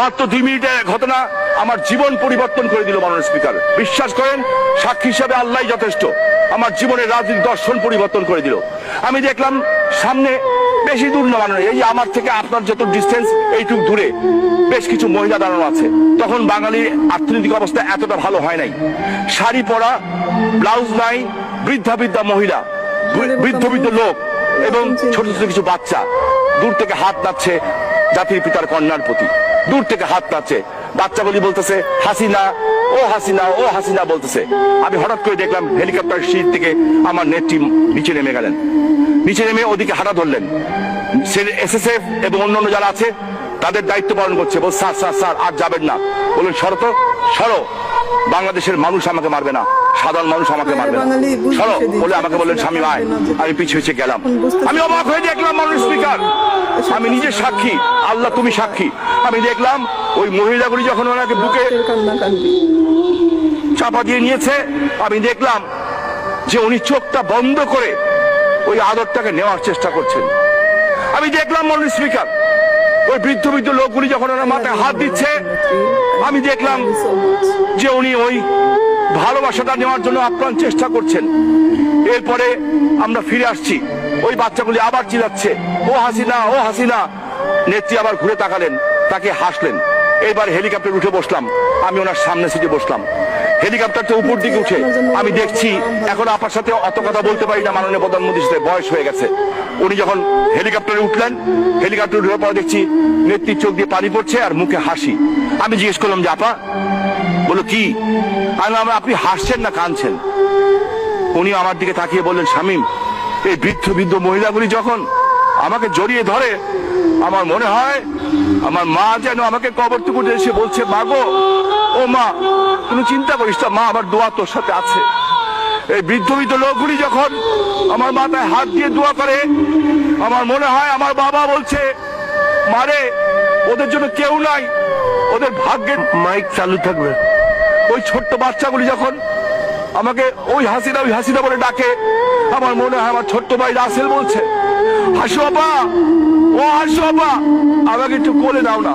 মাত্র 2 মিনিটের ঘটনা আমার জীবন পরিবর্তন করে দিল মাননীয় স্পিকার। বিশ্বাস করেন, সাক্ষী হিসাবে আল্লাহ যথেষ্ট। আমার জীবনের রাজনীতি দর্শন পরিবর্তন করে দিল। আমি দেখলাম সামনে, বেশি দূর না মাননীয়, এই যে আমার থেকে আপনার যত ডিস্টেন্স এইটুক দূরে বেশ কিছু মহিলা দাঁড়ানো আছে। তখন বাঙালির অর্থনৈতিক অবস্থা এতটা ভালো হয় নাই। শাড়ি পরা, ব্লাউজ নাই, বৃদ্ধা বৃদ্ধা মহিলা, বৃদ্ধ বৃদ্ধ লোক এবং ছোট ছোট কিছু বাচ্চা দূর থেকে হাত নাড়ছে জাতির পিতার কন্যার প্রতি। দূর থেকে হাত নাড়ছে, বাচ্চাগুলি বলতেছে হাসিনা, ও হাসিনা, ও হাসিনা বলতেছে। আমি হঠাৎ করে দেখলাম হেলিকপ্টার সিট থেকে আমার নেত্রী নিচে নেমে গেলেন। নিচে নেমে ওদিকে হাঁটা ধরলেন। এসএসএফ এবং অন্যান্য যারা আছে তাদের দায়িত্ব পালন করছে। বল স্যার স্যার স্যার আর যাবেন না। বললেন সরো তো, সরো, বাংলাদেশের মানুষ আমাকে মারবে না, সাধারণ মানুষ আমাকে মারবে না, সরো বলে আমাকে বললেন স্বামী ভাই। আমি পিছু পিছিয়ে গেলাম। আমি অবাক হয়ে দেখলাম মাননীয় স্পিকার, আমি নিজে সাক্ষী, আল্লাহ তুমি সাক্ষী। আমি দেখলাম ওই মহিলাগুলি যখন ওনাকে বুকে চাপা দিয়ে নিয়েছে, আমি দেখলাম যে উনি চোখটা বন্ধ করে ওই আদরটাকে নেওয়ার চেষ্টা করছেন। আমি দেখলাম মাননীয় স্পিকার, ওই বৃদ্ধ বৃদ্ধ লোকগুলি যখন ওনার মাথায় হাত দিচ্ছে, আমি দেখলাম যে উনি ওই ভালোবাসাটা নেওয়ার জন্য আপ্রাণ চেষ্টা করছেন। এরপরে আমরা ফিরে আসছি, ওই বাচ্চাগুলি আবার চিল্লাচ্ছে ও হাসিনা, ও হাসিনা। নেত্রী আবার ঘুরে তাকালেন, তাকে হাসলেন। এবার হেলিকপ্টার উঠে বসলাম, আমি ওনার সামনে সিটে বসলাম। হেলিকপ্টারটা উপর দিকে উঠে আমি দেখছি, এখন আপনার সাথে অত কথা বলতে পারি না, মাননীয় প্রধানমন্ত্রীর সাথে বয়স হয়ে গেছে। উনি যখন হেলিকপ্টারে উঠলেন, হেলিকপ্টারে উঠার পর দেখছি নেত্রীর চোখ দিয়ে পানি পড়ছে আর মুখে হাসি। আমি জিজ্ঞেস করলাম যে আপা, বলো কি? আপনি হাসছেন না কাঁদছেন? উনি আমার দিকে তাকিয়ে বললেন শামীম, এই বৃদ্ধ বৃদ্ধ মহিলাগুলি যখন আমাকে জড়িয়ে ধরে, আমার মনে হয় আমার মা যেন আমাকে কবর থেকে উঠে এসে বলছে মা গো, ও মা তুমি চিন্তা করিস না মা, আমার দোয়া তোর সাথে আছে। এই বৃদ্ধ বৃদ্ধ লোকগুলি যখন আমার মাথায় হাত দিয়ে দোয়া করে, আমার মনে হয় আমার বাবা বলছে মারে, ওদের জন্য কেউ নাই, ওদের ভাগ্যের। মাইক চালু থাকবে। ওই ছোট্ট বাচ্চাগুলি যখন আমাকে ওই হাসিনা বলে ডাকে, আমার মনে হয় আমার ছোট্ট ভাই রাসেল বলছে হাসু আপা, ও হাসু আপা, আমাকে একটু কোলে দাও না।